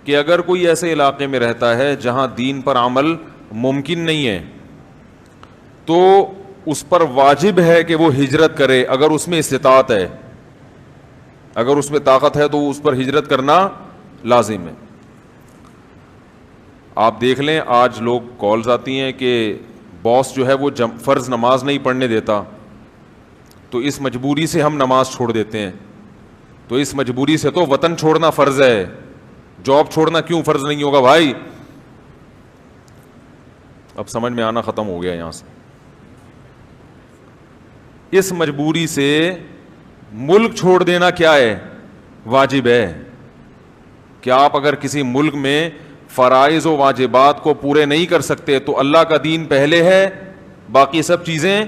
کہ اگر کوئی ایسے علاقے میں رہتا ہے جہاں دین پر عمل ممکن نہیں ہے تو اس پر واجب ہے کہ وہ ہجرت کرے، اگر اس میں استطاعت ہے، اگر اس میں طاقت ہے تو اس پر ہجرت کرنا لازم ہے۔ آپ دیکھ لیں آج لوگ کالز آتی ہیں کہ باس جو ہے وہ فرض نماز نہیں پڑھنے دیتا، تو اس مجبوری سے ہم نماز چھوڑ دیتے ہیں، تو اس مجبوری سے تو وطن چھوڑنا فرض ہے، جاب چھوڑنا کیوں فرض نہیں ہوگا بھائی؟ اب سمجھ میں آنا ختم ہو گیا یہاں سے۔ اس مجبوری سے ملک چھوڑ دینا کیا ہے؟ واجب ہے۔ کہ آپ اگر کسی ملک میں فرائض و واجبات کو پورے نہیں کر سکتے تو اللہ کا دین پہلے ہے، باقی سب چیزیں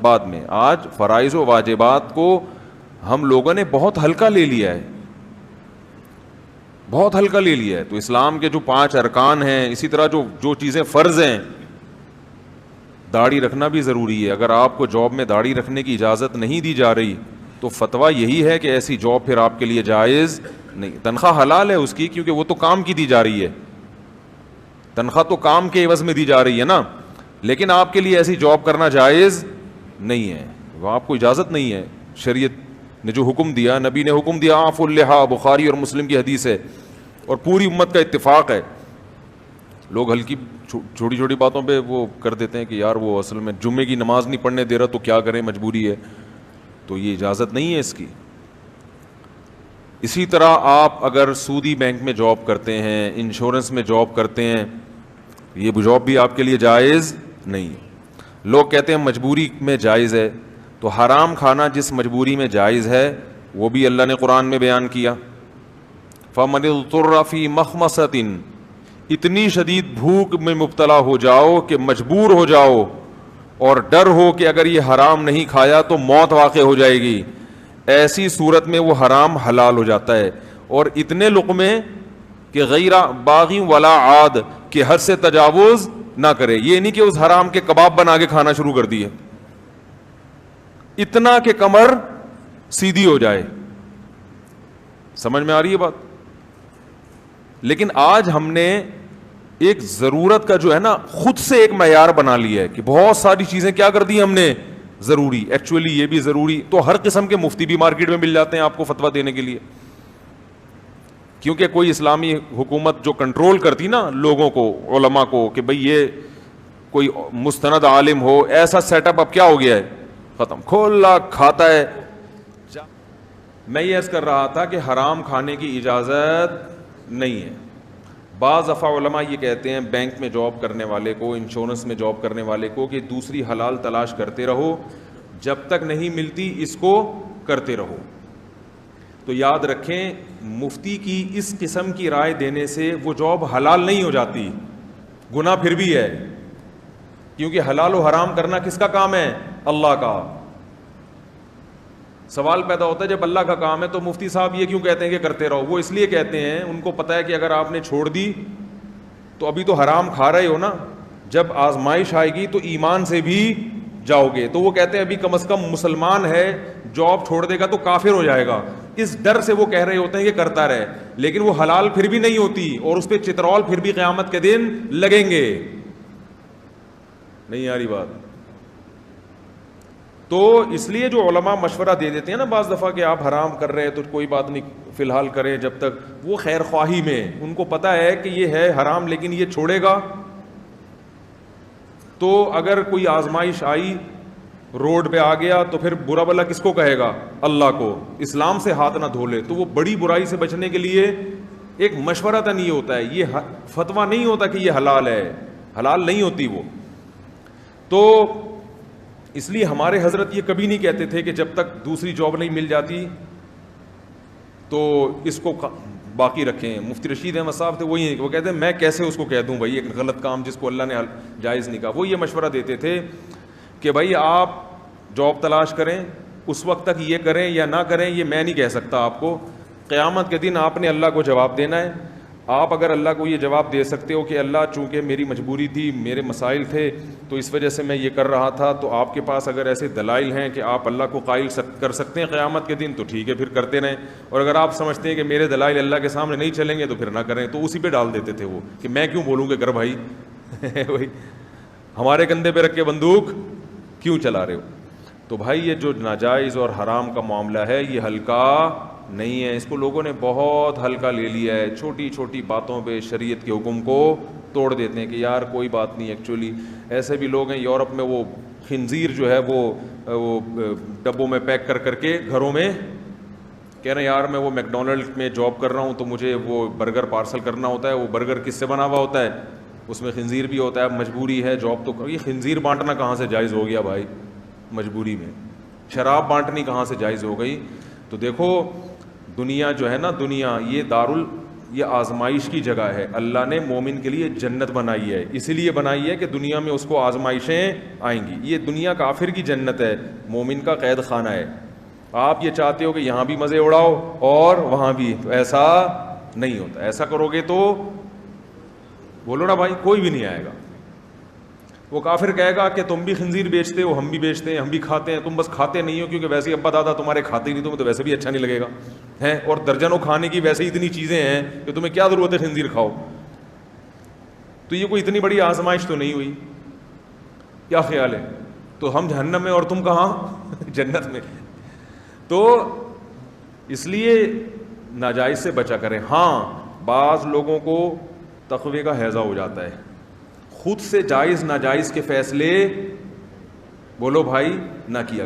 بعد میں۔ آج فرائض و واجبات کو ہم لوگوں نے بہت ہلکا لے لیا ہے، بہت ہلکا لے لیا ہے۔ تو اسلام کے جو 5 ارکان ہیں، اسی طرح جو چیزیں فرض ہیں، داڑھی رکھنا بھی ضروری ہے۔ اگر آپ کو جاب میں داڑھی رکھنے کی اجازت نہیں دی جا رہی تو فتویٰ یہی ہے کہ ایسی جاب پھر آپ کے لیے جائز نہیں۔ تنخواہ حلال ہے اس کی، کیونکہ وہ تو کام کی دی جا رہی ہے، تنخواہ تو کام کے عوض میں دی جا رہی ہے نا، لیکن آپ کے لیے ایسی جاب کرنا جائز نہیں ہے، وہ آپ کو اجازت نہیں ہے۔ شریعت نے جو حکم دیا، نبی نے حکم دیا عفو اللحا، بخاری اور مسلم کی حدیث ہے اور پوری امت کا اتفاق ہے۔ لوگ ہلکی چھوٹی چھوٹی باتوں پہ وہ کر دیتے ہیں کہ یار وہ اصل میں جمعے کی نماز نہیں پڑھنے دے رہا تو کیا کریں، مجبوری ہے، تو یہ اجازت نہیں ہے اس کی۔ اسی طرح آپ اگر سودی بینک میں جاب کرتے ہیں، انشورنس میں جاب کرتے ہیں، یہ جاب بھی آپ کے لیے جائز نہیں ہے۔ لوگ کہتے ہیں مجبوری میں جائز ہے، تو حرام کھانا جس مجبوری میں جائز ہے وہ بھی اللہ نے قرآن میں بیان کیا۔ فَمَنِ اضْطُرَّ فِي مَخْمَصَةٍ، اتنی شدید بھوک میں مبتلا ہو جاؤ کہ مجبور ہو جاؤ اور ڈر ہو کہ اگر یہ حرام نہیں کھایا تو موت واقع ہو جائے گی، ایسی صورت میں وہ حرام حلال ہو جاتا ہے۔ اور اتنے لقمے کہ غیر باغی ولا عاد، کہ حد سے تجاوز نہ کرے، یہ نہیں کہ اس حرام کے کباب بنا کے کھانا شروع کر دیے، اتنا کہ کمر سیدھی ہو جائے۔ سمجھ میں آ رہی ہے بات؟ لیکن آج ہم نے ایک ضرورت کا جو ہے نا خود سے ایک معیار بنا لیا ہے کہ بہت ساری چیزیں کیا کر دی ہم نے ضروری، ایکچولی یہ بھی ضروری، تو ہر قسم کے مفتی بھی مارکیٹ میں مل جاتے ہیں آپ کو فتویٰ دینے کے لیے، کیونکہ کوئی اسلامی حکومت جو کنٹرول کرتی نا لوگوں کو، علماء کو، کہ بھئی یہ کوئی مستند عالم ہو، ایسا سیٹ اپ اب کیا ہو گیا ہے، ختم، کھولا کھاتا ہے۔ میں یہ عرض کر رہا تھا کہ حرام کھانے کی اجازت نہیں ہے۔ بعض دفعہ علماء یہ کہتے ہیں بینک میں جاب کرنے والے کو، انشورنس میں جاب کرنے والے کو، کہ دوسری حلال تلاش کرتے رہو، جب تک نہیں ملتی اس کو کرتے رہو۔ تو یاد رکھیں مفتی کی اس قسم کی رائے دینے سے وہ جاب حلال نہیں ہو جاتی، گناہ پھر بھی ہے، کیونکہ حلال و حرام کرنا کس کا کام ہے؟ اللہ کا۔ سوال پیدا ہوتا ہے جب اللہ کا کام ہے تو مفتی صاحب یہ کیوں کہتے ہیں کہ کرتے رہو؟ وہ اس لیے کہتے ہیں، ان کو پتہ ہے کہ اگر آپ نے چھوڑ دی تو ابھی تو حرام کھا رہے ہو نا، جب آزمائش آئے گی تو ایمان سے بھی جاؤ گے، تو وہ کہتے ہیں ابھی کم از کم مسلمان ہے، جاب چھوڑ دے گا تو کافر ہو جائے گا، اس ڈر سے وہ کہہ رہے ہوتے ہیں کہ کرتا رہے، لیکن وہ حلال پھر بھی نہیں ہوتی اور اس پہ چترول پھر بھی قیامت کے دن لگیں گے۔ نہیں آ رہی بات؟ تو اس لیے جو علماء مشورہ دے دیتے ہیں نا بعض دفعہ کہ آپ حرام کر رہے ہیں تو کوئی بات نہیں فی الحال کریں جب تک، وہ خیر خواہی میں، ان کو پتہ ہے کہ یہ ہے حرام لیکن یہ چھوڑے گا، تو اگر کوئی آزمائش آئی، روڈ پہ آ گیا، تو پھر برا بلا کس کو کہے گا؟ اللہ کو۔ اسلام سے ہاتھ نہ دھو لے، تو وہ بڑی برائی سے بچنے کے لیے ایک مشورہ تن یہ ہوتا ہے، یہ فتویٰ نہیں ہوتا کہ یہ حلال ہے، حلال نہیں ہوتی وہ۔ تو اس لیے ہمارے حضرت یہ کبھی نہیں کہتے تھے کہ جب تک دوسری جاب نہیں مل جاتی تو اس کو باقی رکھیں۔ مفتی رشید احمد صاحب تھے، وہ کہتے ہیں میں کیسے اس کو کہہ دوں بھائی ایک غلط کام جس کو اللہ نے جائز نہیں کہا۔ وہ یہ مشورہ دیتے تھے کہ بھائی آپ جاب تلاش کریں، اس وقت تک یہ کریں یا نہ کریں یہ میں نہیں کہہ سکتا آپ کو، قیامت کے دن آپ نے اللہ کو جواب دینا ہے۔ آپ اگر اللہ کو یہ جواب دے سکتے ہو کہ اللہ چونکہ میری مجبوری تھی, میرے مسائل تھے, تو اس وجہ سے میں یہ کر رہا تھا, تو آپ کے پاس اگر ایسے دلائل ہیں کہ آپ اللہ کو قائل کر سکتے ہیں قیامت کے دن, تو ٹھیک ہے پھر کرتے رہیں, اور اگر آپ سمجھتے ہیں کہ میرے دلائل اللہ کے سامنے نہیں چلیں گے تو پھر نہ کریں. تو اسی پہ ڈال دیتے تھے وہ کہ میں کیوں بولوں کہ کر بھائی وہی ہمارے کندھے پہ رکھ کے بندوق کیوں چلا رہے ہو. تو بھائی یہ جو ناجائز اور حرام کا معاملہ ہے یہ ہلکا نہیں ہے, اس کو لوگوں نے بہت ہلکا لے لیا ہے. چھوٹی چھوٹی باتوں پہ شریعت کے حکم کو توڑ دیتے ہیں کہ یار کوئی بات نہیں. ایکچولی ایسے بھی لوگ ہیں یورپ میں, وہ خنزیر جو ہے وہ ڈبوں میں پیک کر کر کے گھروں میں کہہ رہے ہیں یار میں وہ میک ڈونلڈ میں جاب کر رہا ہوں تو مجھے وہ برگر پارسل کرنا ہوتا ہے. وہ برگر کس سے بنا ہوا ہوتا ہے؟ اس میں خنزیر بھی ہوتا ہے. مجبوری ہے جاب تو یہ خنزیر بانٹنا کہاں سے جائز ہو گیا بھائی مجبوری میں؟ شراب بانٹنی کہاں سے جائز ہو گئی؟ تو دیکھو دنیا جو ہے نا, دنیا یہ آزمائش کی جگہ ہے. اللہ نے مومن کے لیے جنت بنائی ہے, اسی لیے بنائی ہے کہ دنیا میں اس کو آزمائشیں آئیں گی. یہ دنیا کافر کی جنت ہے, مومن کا قید خانہ ہے. آپ یہ چاہتے ہو کہ یہاں بھی مزے اڑاؤ اور وہاں بھی, تو ایسا نہیں ہوتا. ایسا کرو گے تو بولو نا بھائی کوئی بھی نہیں آئے گا. وہ کافر کہے گا کہ تم بھی خنزیر بیچتے ہو, ہم بھی بیچتے ہیں, ہم بھی کھاتے ہیں, تم بس کھاتے نہیں ہو کیونکہ ویسے ہی ابا دادا تمہارے کھاتے ہی نہیں, تمہیں تو ویسے بھی اچھا نہیں لگے گا ہیں, اور درجنوں کھانے کی ویسے ہی اتنی چیزیں ہیں کہ تمہیں کیا ضرورت ہے خنزیر کھاؤ. تو یہ کوئی اتنی بڑی آزمائش تو نہیں ہوئی. کیا خیال ہے؟ تو ہم جہنم میں اور تم کہاں جنت میں. تو اس لیے ناجائز سے بچا کریں. ہاں بعض لوگوں کو تقوی کا ہیضہ ہو جاتا ہے, خود سے جائز ناجائز کے فیصلے بولو بھائی نہ کیا